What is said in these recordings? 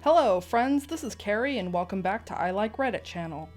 Hello friends, this is Carrie and welcome back to I Like Reddit channel.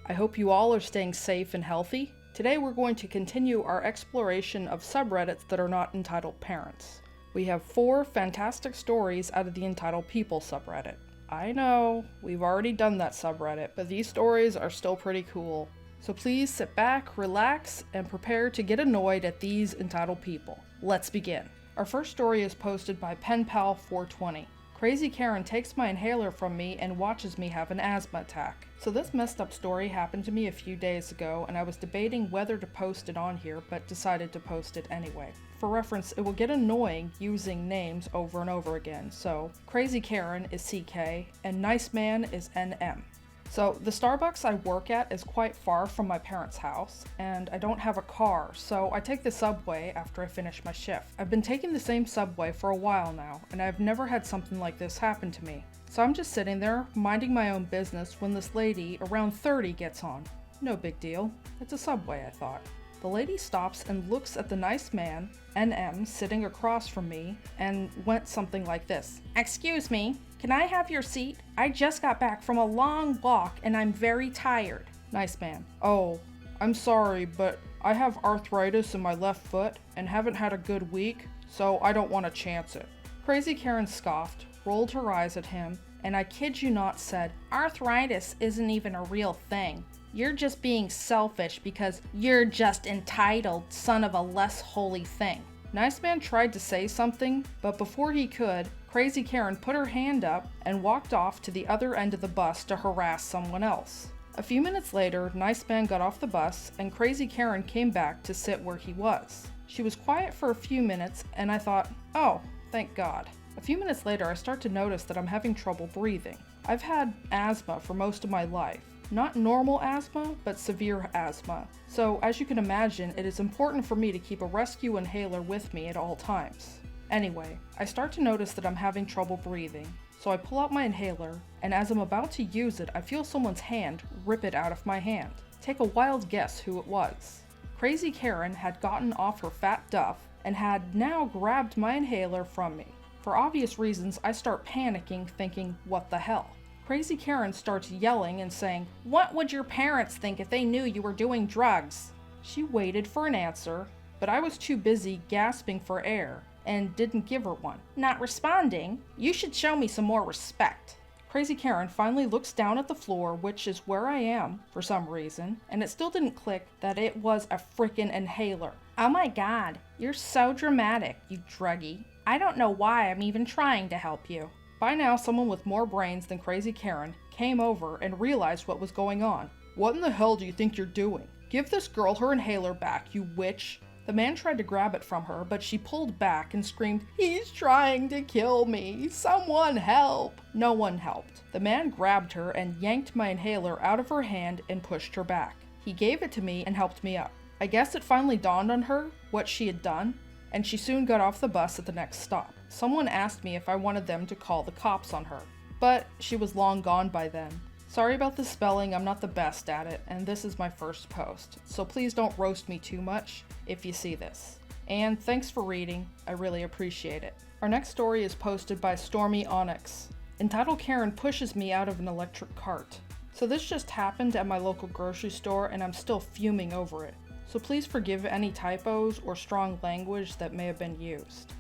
I hope you all are staying safe and healthy. Today we're going to continue our exploration of subreddits that are not entitled parents. We have 4 fantastic stories out of the Entitled People subreddit. I know, we've already done that subreddit, but these stories are still pretty cool. So please sit back, relax, and prepare to get annoyed at these entitled people. Let's begin. Our first story is posted by PenPal420. Crazy Karen takes my inhaler from me and watches me have an asthma attack. So this messed up story happened to me a few days ago and I was debating whether to post it on here but decided to post it anyway. For reference, it will get annoying using names over and over again, so Crazy Karen is CK and Nice Man is NM. So the Starbucks I work at is quite far from my parents' house, and I don't have a car, so I take the subway after I finish my shift. I've been taking the same subway for a while now, and I've never had something like this happen to me. So I'm just sitting there, minding my own business when this lady, around 30, gets on. No big deal. It's a subway, I thought. The lady stops and looks at the nice man, NM, sitting across from me, and went something like this. "Excuse me, can I have your seat? I just got back from a long walk and I'm very tired." Nice man. "Oh, I'm sorry, but I have arthritis in my left foot and haven't had a good week, so I don't want to chance it." Crazy Karen scoffed, rolled her eyes at him, and I kid you not said, "Arthritis isn't even a real thing. You're just being selfish because you're just entitled, son of a less holy thing." Nice man tried to say something, but before he could, Crazy Karen put her hand up and walked off to the other end of the bus to harass someone else. A few minutes later, Nice Man got off the bus and Crazy Karen came back to sit where he was. She was quiet for a few minutes and I thought, oh, thank God. A few minutes later, I start to notice that I'm having trouble breathing. I've had asthma for most of my life. Not normal asthma, but severe asthma. So, as you can imagine, it is important for me to keep a rescue inhaler with me at all times. Anyway, I start to notice that I'm having trouble breathing, so I pull out my inhaler, and as I'm about to use it, I feel someone's hand rip it out of my hand. Take a wild guess who it was. Crazy Karen had gotten off her fat duff and had now grabbed my inhaler from me. For obvious reasons, I start panicking, thinking, what the hell? Crazy Karen starts yelling and saying, "What would your parents think if they knew you were doing drugs?" She waited for an answer, but I was too busy gasping for air and didn't give her one. "Not responding? You should show me some more respect." Crazy Karen finally looks down at the floor, which is where I am for some reason, and it still didn't click that it was a frickin' inhaler. "Oh my God, you're so dramatic, you druggie. I don't know why I'm even trying to help you." By now, someone with more brains than Crazy Karen came over and realized what was going on. "What in the hell do you think you're doing? Give this girl her inhaler back, you witch." The man tried to grab it from her, but she pulled back and screamed, "He's trying to kill me! Someone help!" No one helped. The man grabbed her and yanked my inhaler out of her hand and pushed her back. He gave it to me and helped me up. I guess it finally dawned on her what she had done, and she soon got off the bus at the next stop. Someone asked me if I wanted them to call the cops on her, but she was long gone by then. Sorry about the spelling, I'm not the best at it, and this is my first post, so please don't roast me too much if you see this. And thanks for reading, I really appreciate it. Our next story is posted by Stormy Onyx. Entitled Karen pushes me out of an electric cart. So this just happened at my local grocery store and I'm still fuming over it. So please forgive any typos or strong language that may have been used.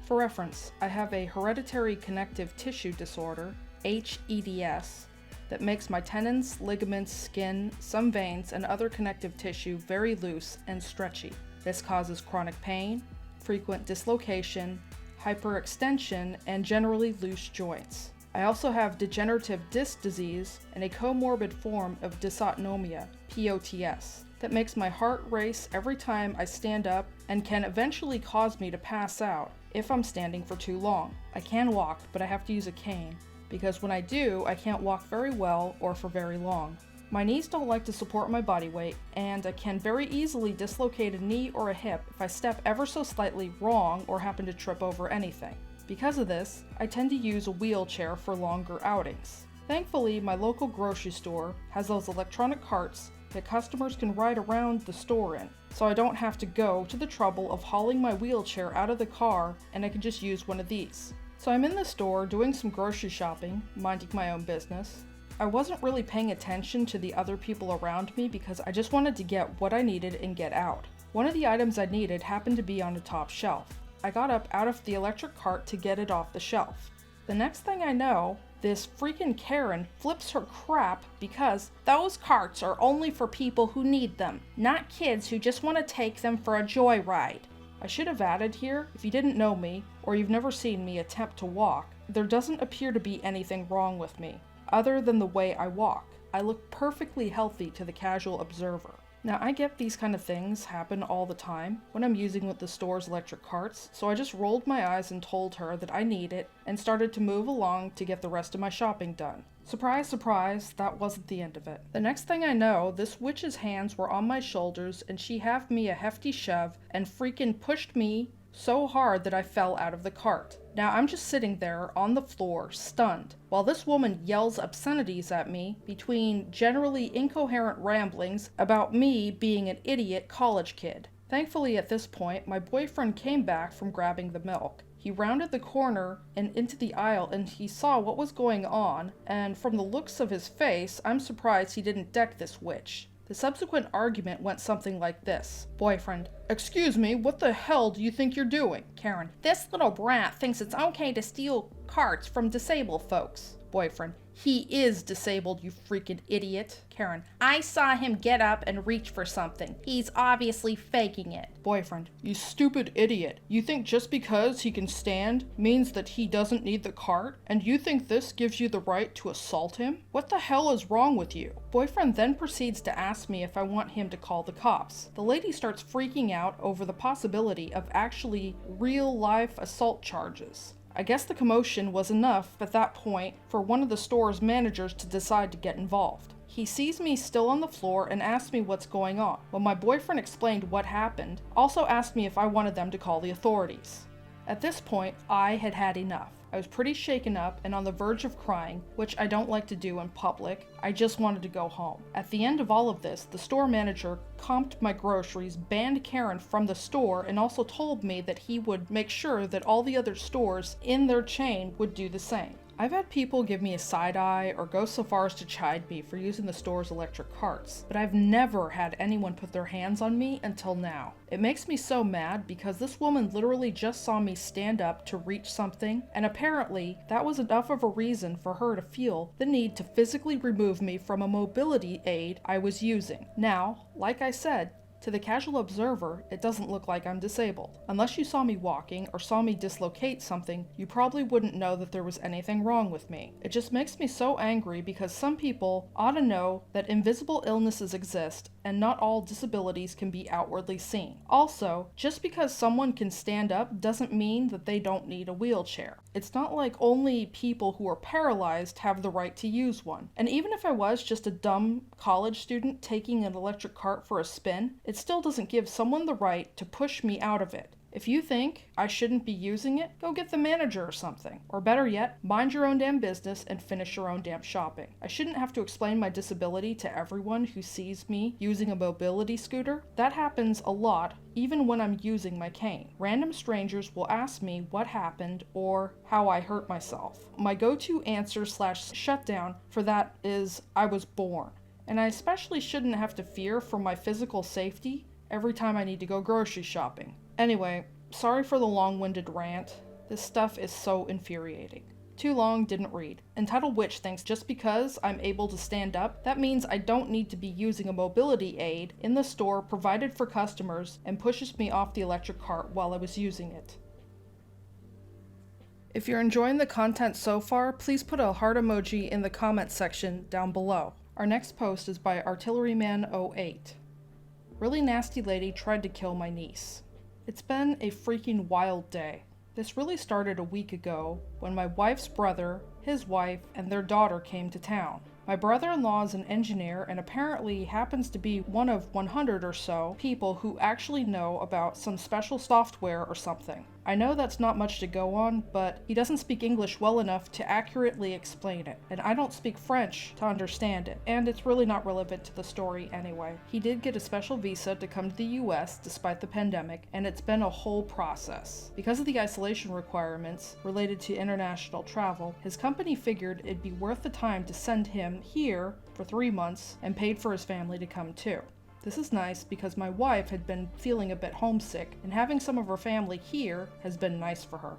For reference, I have a hereditary connective tissue disorder, HEDS, that makes my tendons, ligaments, skin, some veins, and other connective tissue very loose and stretchy. This causes chronic pain, frequent dislocation, hyperextension, and generally loose joints. I also have degenerative disc disease and a comorbid form of dysautonomia, POTS, that makes my heart race every time I stand up and can eventually cause me to pass out if I'm standing for too long. I can walk, but I have to use a cane, because when I do, I can't walk very well or for very long. My knees don't like to support my body weight, and I can very easily dislocate a knee or a hip if I step ever so slightly wrong or happen to trip over anything. Because of this, I tend to use a wheelchair for longer outings. Thankfully, my local grocery store has those electronic carts that customers can ride around the store in, so I don't have to go to the trouble of hauling my wheelchair out of the car and I can just use one of these. So I'm in the store doing some grocery shopping, minding my own business. I wasn't really paying attention to the other people around me because I just wanted to get what I needed and get out. One of the items I needed happened to be on the top shelf. I got up out of the electric cart to get it off the shelf. The next thing I know, this freaking Karen flips her crap because those carts are only for people who need them, not kids who just want to take them for a joyride. I should have added here, if you didn't know me, or you've never seen me attempt to walk, there doesn't appear to be anything wrong with me, other than the way I walk. I look perfectly healthy to the casual observer. Now I get these kind of things happen all the time when I'm using the store's electric carts, so I just rolled my eyes and told her that I need it and started to move along to get the rest of my shopping done. Surprise, surprise, that wasn't the end of it. The next thing I know, this witch's hands were on my shoulders and she gave me a hefty shove and freaking pushed me so hard that I fell out of the cart. Now I'm just sitting there on the floor, stunned, while this woman yells obscenities at me between generally incoherent ramblings about me being an idiot college kid. Thankfully at this point, my boyfriend came back from grabbing the milk. He rounded the corner and into the aisle and he saw what was going on, and from the looks of his face, I'm surprised he didn't deck this witch. The subsequent argument went something like this. Boyfriend: "Excuse me, what the hell do you think you're doing?" Karen: "This little brat thinks it's okay to steal carts from disabled folks." Boyfriend: "He is disabled, you freaking idiot." Karen: "I saw him get up and reach for something. He's obviously faking it." Boyfriend: "You stupid idiot. You think just because he can stand means that he doesn't need the cart? And you think this gives you the right to assault him? What the hell is wrong with you?" Boyfriend then proceeds to ask me if I want him to call the cops. The lady starts freaking out over the possibility of actually real-life assault charges. I guess the commotion was enough at that point for one of the store's managers to decide to get involved. He sees me still on the floor and asks me what's going on. When my boyfriend explained what happened, also asked me if I wanted them to call the authorities. At this point, I had had enough. I was pretty shaken up and on the verge of crying, which I don't like to do in public. I just wanted to go home. At the end of all of this, the store manager comped my groceries, banned Karen from the store, and also told me that he would make sure that all the other stores in their chain would do the same. I've had people give me a side eye or go so far as to chide me for using the store's electric carts, but I've never had anyone put their hands on me until now. It makes me so mad because this woman literally just saw me stand up to reach something, and apparently that was enough of a reason for her to feel the need to physically remove me from a mobility aid I was using. Now, like I said, to the casual observer, it doesn't look like I'm disabled. Unless you saw me walking or saw me dislocate something, you probably wouldn't know that there was anything wrong with me. It just makes me so angry because some people ought to know that invisible illnesses exist and not all disabilities can be outwardly seen. Also, just because someone can stand up doesn't mean that they don't need a wheelchair. It's not like only people who are paralyzed have the right to use one. And even if I was just a dumb college student taking an electric cart for a spin, it still doesn't give someone the right to push me out of it. If you think I shouldn't be using it, go get the manager or something. Or better yet, mind your own damn business and finish your own damn shopping. I shouldn't have to explain my disability to everyone who sees me using a mobility scooter. That happens a lot, even when I'm using my cane. Random strangers will ask me what happened or how I hurt myself. My go-to answer / shutdown for that is, I was born. And I especially shouldn't have to fear for my physical safety every time I need to go grocery shopping. Anyway, sorry for the long-winded rant. This stuff is so infuriating. Too long, didn't read. Entitled Witch thinks just because I'm able to stand up, that means I don't need to be using a mobility aid in the store provided for customers and pushes me off the electric cart while I was using it. If you're enjoying the content so far, please put a heart emoji in the comment section down below. Our next post is by Artilleryman08. Really nasty lady tried to kill my niece. It's been a freaking wild day. This really started a week ago when my wife's brother, his wife, and their daughter came to town. My brother-in-law is an engineer and apparently happens to be one of 100 or so people who actually know about some special software or something. I know that's not much to go on, but he doesn't speak English well enough to accurately explain it, and I don't speak French to understand it, and it's really not relevant to the story anyway. He did get a special visa to come to the US despite the pandemic, and it's been a whole process. Because of the isolation requirements related to international travel, his company figured it'd be worth the time to send him here for 3 months and paid for his family to come too. This is nice because my wife had been feeling a bit homesick, and having some of her family here has been nice for her.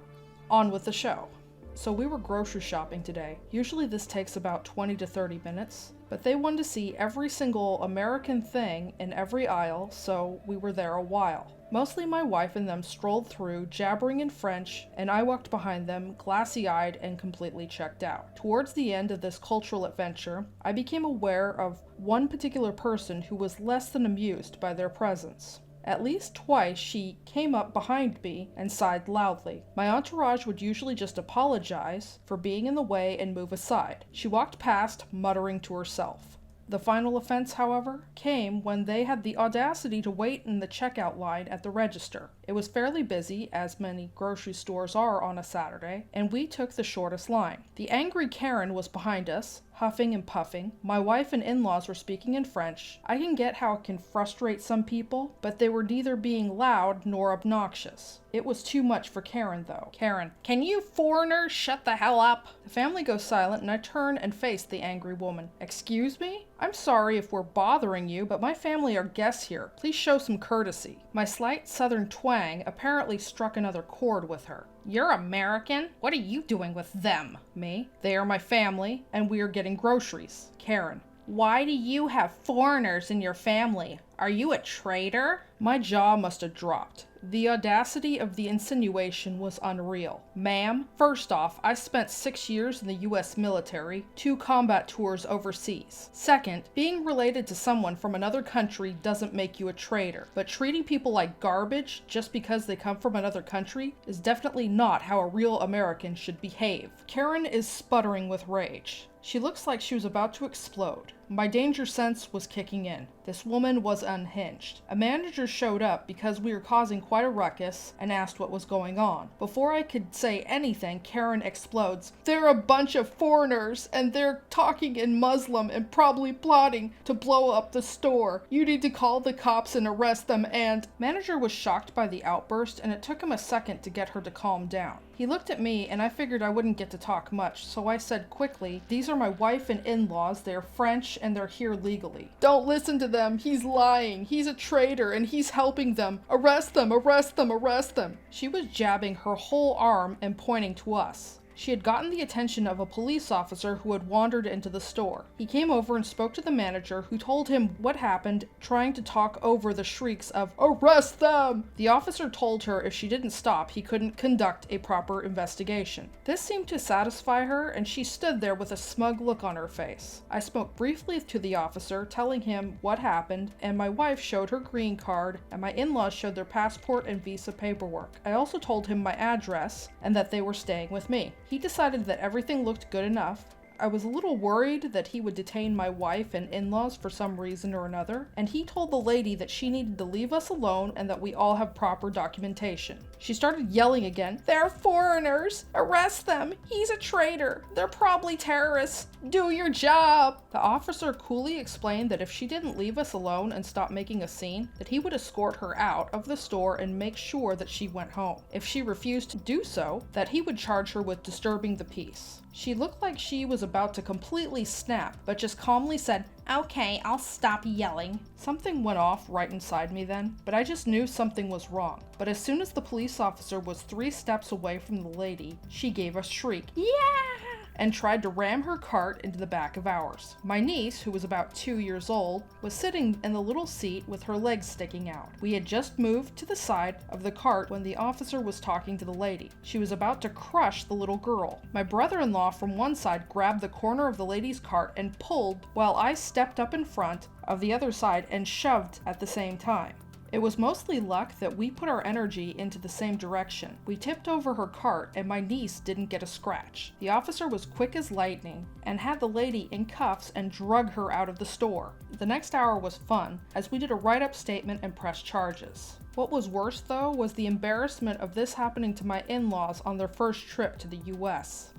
On with the show. So we were grocery shopping today. Usually this takes about 20 to 30 minutes, but they wanted to see every single American thing in every aisle, so we were there a while. Mostly my wife and them strolled through, jabbering in French, and I walked behind them, glassy-eyed and completely checked out. Towards the end of this cultural adventure, I became aware of one particular person who was less than amused by their presence. At least twice she came up behind me and sighed loudly. My entourage would usually just apologize for being in the way and move aside. She walked past, muttering to herself. The final offense, however, came when they had the audacity to wait in the checkout line at the register. It was fairly busy, as many grocery stores are on a Saturday, and we took the shortest line. The angry Karen was behind us, huffing and puffing. My wife and in-laws were speaking in French. I can get how it can frustrate some people, but they were neither being loud nor obnoxious. It was too much for Karen, though. Karen, "Can you foreigners shut the hell up?" The family goes silent, and I turn and face the angry woman. "Excuse me? I'm sorry if we're bothering you, but my family are guests here. Please show some courtesy." My slight southern twang apparently struck another chord with her. "You're American? What are you doing with them?" Me. "They are my family, and we are getting groceries." Karen. "Why do you have foreigners in your family? Are you a traitor?" My jaw must have dropped. The audacity of the insinuation was unreal. "Ma'am, first off, I spent 6 years in the US military, 2 combat tours overseas. Second, being related to someone from another country doesn't make you a traitor, but treating people like garbage just because they come from another country is definitely not how a real American should behave." Karen is sputtering with rage. She looks like she was about to explode. My danger sense was kicking in. This woman was unhinged. A manager showed up because we were causing quite a ruckus and asked what was going on. Before I could say anything, Karen explodes. "They're a bunch of foreigners, and they're talking in Muslim and probably plotting to blow up the store. You need to call the cops and arrest them and..." Manager was shocked by the outburst, and it took him a second to get her to calm down. He looked at me, and I figured I wouldn't get to talk much, so I said quickly, "These are my wife and in-laws. They're French, and they're here legally." "Don't listen to them. He's lying. He's a traitor, and he's helping them. Arrest them, arrest them, arrest them." She was jabbing her whole arm and pointing to us. She had gotten the attention of a police officer who had wandered into the store. He came over and spoke to the manager, who told him what happened, trying to talk over the shrieks of "Arrest them!" The officer told her if she didn't stop, he couldn't conduct a proper investigation. This seemed to satisfy her, and she stood there with a smug look on her face. I spoke briefly to the officer, telling him what happened, and my wife showed her green card, and my in-laws showed their passport and visa paperwork. I also told him my address, and that they were staying with me. He decided that everything looked good enough. I was a little worried that he would detain my wife and in-laws for some reason or another, and he told the lady that she needed to leave us alone and that we all have proper documentation. She started yelling again, "They're foreigners! Arrest them! He's a traitor! They're probably terrorists! Do your job!" The officer coolly explained that if she didn't leave us alone and stop making a scene, that he would escort her out of the store and make sure that she went home. If she refused to do so, that he would charge her with disturbing the peace. She looked like she was about to completely snap, but just calmly said, "Okay, I'll stop yelling." Something went off right inside me then, but I just knew something was wrong. But as soon as the police officer was 3 steps away from the lady, she gave a shriek, "Yeah!" and tried to ram her cart into the back of ours. My niece, who was about 2 years old, was sitting in the little seat with her legs sticking out. We had just moved to the side of the cart when the officer was talking to the lady. She was about to crush the little girl. My brother-in-law from one side grabbed the corner of the lady's cart and pulled, while I stepped up in front of the other side and shoved at the same time. It was mostly luck that we put our energy into the same direction. We tipped over her cart and my niece didn't get a scratch. The officer was quick as lightning and had the lady in cuffs and drug her out of the store. The next hour was fun as we did a write-up statement and pressed charges. What was worse though was the embarrassment of this happening to my in-laws on their first trip to the US.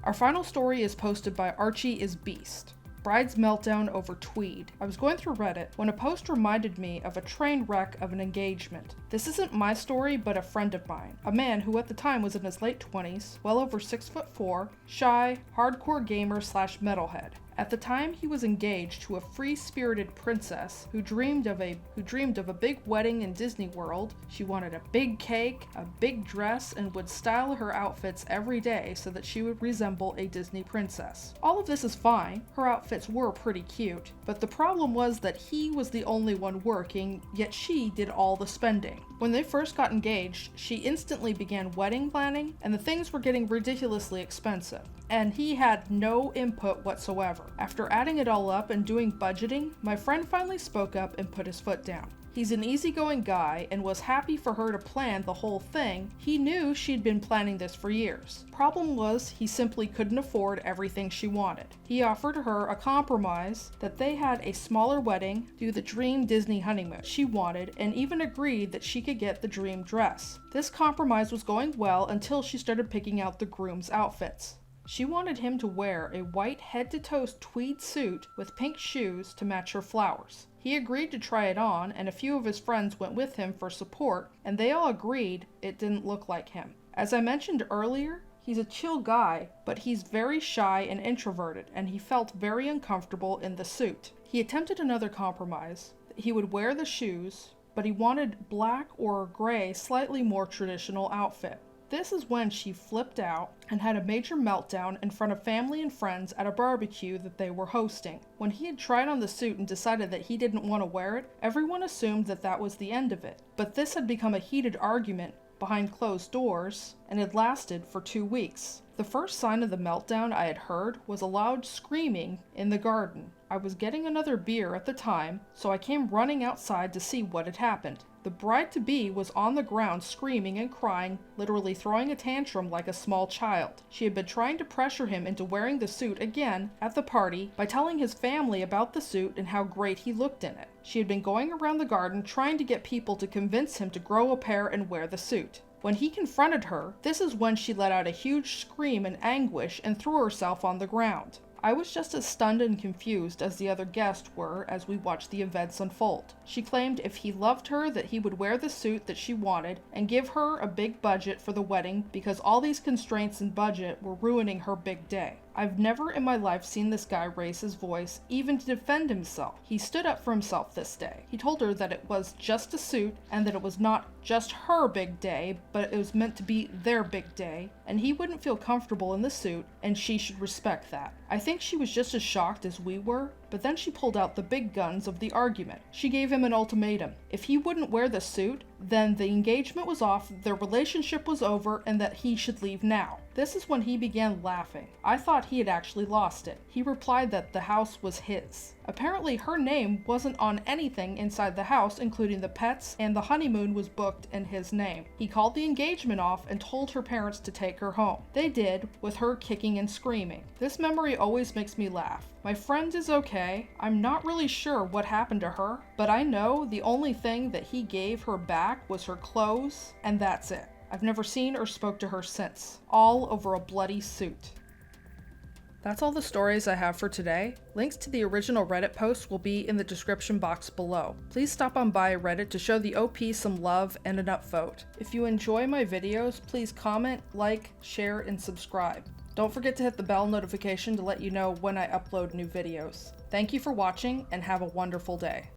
Our final story is posted by Archie is Beast. Bride's meltdown over tweed. I was going through Reddit when a post reminded me of a train wreck of an engagement. This isn't my story, but a friend of mine. A man who at the time was in his late 20s, well over 6'4", shy, hardcore gamer / metalhead. At the time, he was engaged to a free-spirited princess who dreamed of a big wedding in Disney World. She wanted a big cake, a big dress, and would style her outfits every day so that she would resemble a Disney princess. All of this is fine. Her outfits were pretty cute, but the problem was that he was the only one working, yet she did all the spending. When they first got engaged, she instantly began wedding planning, and the things were getting ridiculously expensive, and he had no input whatsoever. After adding it all up and doing budgeting, my friend finally spoke up and put his foot down. He's an easygoing guy and was happy for her to plan the whole thing. He knew she'd been planning this for years. Problem was, he simply couldn't afford everything she wanted. He offered her a compromise that they had a smaller wedding, do the dream Disney honeymoon she wanted, and even agreed that she could get the dream dress. This compromise was going well until she started picking out the groom's outfits. She wanted him to wear a white head-to-toe tweed suit with pink shoes to match her flowers. He agreed to try it on, and a few of his friends went with him for support, and they all agreed it didn't look like him. As I mentioned earlier, he's a chill guy, but he's very shy and introverted, and he felt very uncomfortable in the suit. He attempted another compromise. He would wear the shoes, but he wanted black or gray, slightly more traditional outfit. This is when she flipped out and had a major meltdown in front of family and friends at a barbecue that they were hosting. When he had tried on the suit and decided that he didn't want to wear it, everyone assumed that that was the end of it. But this had become a heated argument behind closed doors and had lasted for 2 weeks. The first sign of the meltdown I had heard was a loud screaming in the garden. I was getting another beer at the time, so I came running outside to see what had happened. The bride-to-be was on the ground screaming and crying, literally throwing a tantrum like a small child. She had been trying to pressure him into wearing the suit again at the party by telling his family about the suit and how great he looked in it. She had been going around the garden trying to get people to convince him to grow a pair and wear the suit. When he confronted her, this is when she let out a huge scream in anguish and threw herself on the ground. I was just as stunned and confused as the other guests were as we watched the events unfold. She claimed if he loved her that he would wear the suit that she wanted and give her a big budget for the wedding because all these constraints and budget were ruining her big day. I've never in my life seen this guy raise his voice, even to defend himself. He stood up for himself this day. He told her that it was just a suit and that it was not just her big day, but it was meant to be their big day, and he wouldn't feel comfortable in the suit, and she should respect that. I think she was just as shocked as we were, but then she pulled out the big guns of the argument. She gave him an ultimatum. If he wouldn't wear the suit, then the engagement was off, their relationship was over, and that he should leave now. This is when he began laughing. I thought he had actually lost it. He replied that the house was his. Apparently her name wasn't on anything inside the house, including the pets, and the honeymoon was booked in his name. He called the engagement off and told her parents to take her home. They did, with her kicking and screaming. This memory always makes me laugh. My friend is okay. I'm not really sure what happened to her, but I know the only thing that he gave her back was her clothes, and that's it. I've never seen or spoke to her since, all over a bloody suit. That's all the stories I have for today. Links to the original Reddit post will be in the description box below. Please stop on by Reddit to show the OP some love and an upvote. If you enjoy my videos, please comment, like, share, and subscribe. Don't forget to hit the bell notification to let you know when I upload new videos. Thank you for watching and have a wonderful day.